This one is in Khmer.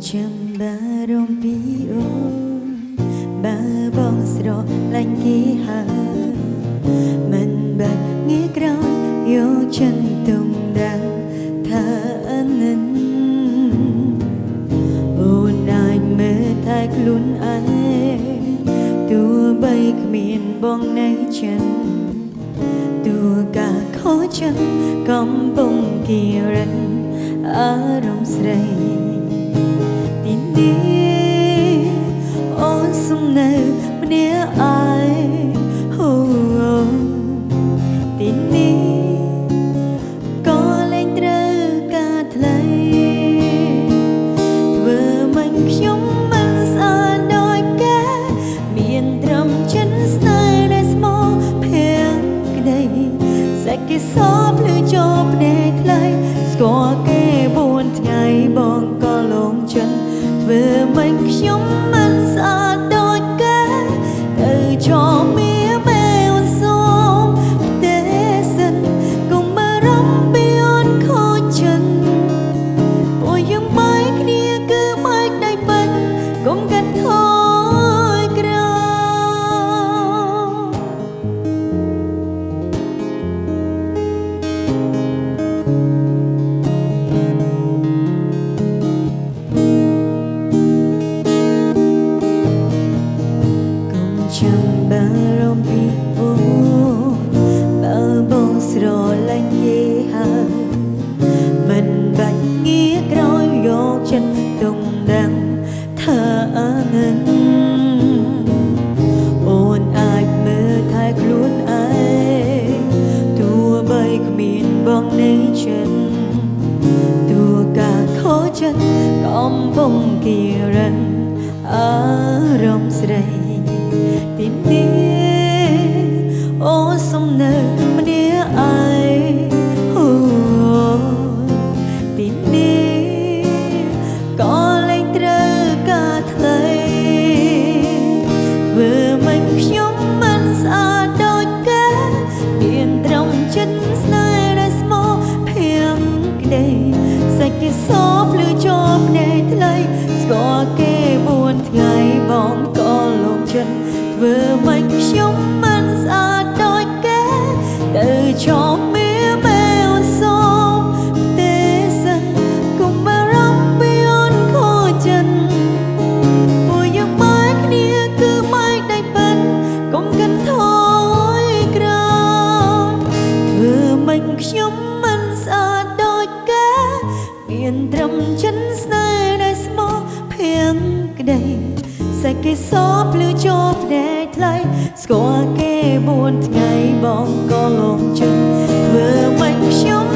ចាំបារម្ភពីអូនបើបងស្រឡាញ់គេហើយមិនបាច់ងាយក្រោយយកចិនទុំដឹងថានឹងអូនអាចមើលតែខ្លួនឯងទោះបីគ្មានបងនៅចិនទោះកាខូចចិនកំពុងគៀរិនអារម្មណ៍ស្រីទីនេះអូនសុំនៅម្នាក់ឯងទីនេះក៏លែងត្រូវការថ្លៃធ្វើមិនខ្ញុំមិនស្អាតដូចគេមានត្រឹមចិនស្នេហ៍ដែលស្មោះភៀងក្តីសាច់គេសោភ្លឺចូលភ្នែកថ្លៃស្គាល់គេ4ថ្ងៃបងក៏លងចិនធ្វើមិនខ្ញុំមិនស្អាតដូចគេទៅចោលមានបែអូនសូមទេសិនកុំបារម្ភពីអូនខូចចិនពួកយើងបែកគ្នាគឺបែកដៃបាច់កុំកាត់ថយក្រោចាំបារម្ភពីអូបើបងស្រឡាញ់គេហើយមិនបាច់ងាកក្រោយយកចិត្តទុំដឹងថានឹងអូនអាចមើលថែខ្លួនឯងទោះបីគ្មានបងនៅចិត្តទោះកាខូចចិត្តកំពុងគៀរិនអារម្មណ៍ស្រីទីនេះអូនសុំនៅម្នាក់ឯងទីនេះក៏លែងត្រូវការថ្លៃធ្វើមិនខ្ញុំមិនស្អាតដូចគេមានត្រឹមចិត្តស្នេហ៍ដែលស្មោះភៀងក្តីសាច់គេសោភ្លឺចូលភ្នែកថ្លៃស្គាល់គេ4ថ្ងៃបងក៏លងចិត្តធ្វើមិនខ្ញុំមិនស្អាតដូចគេទៅចោលមានបែអូនសូមទេសិនកុំបារម្ភពីអូនខូចចិនពួកយើងបែកគ្នាគឺបែកដៃប៉ិនកុំកាត់ថយក្រោយធ្វើមិនខ្ញុំមិនស្អាតដូចគេមានត្រឹមចិនស្នេហ៍ដែលស្មោះភៀងក្តីសាច់គេសោភ្លឺចូលភ្នែកថ្លៃស្គាល់គេ4ថ្ងៃបងក៏លងចិត្តធ្វើមិនខ្ញុំ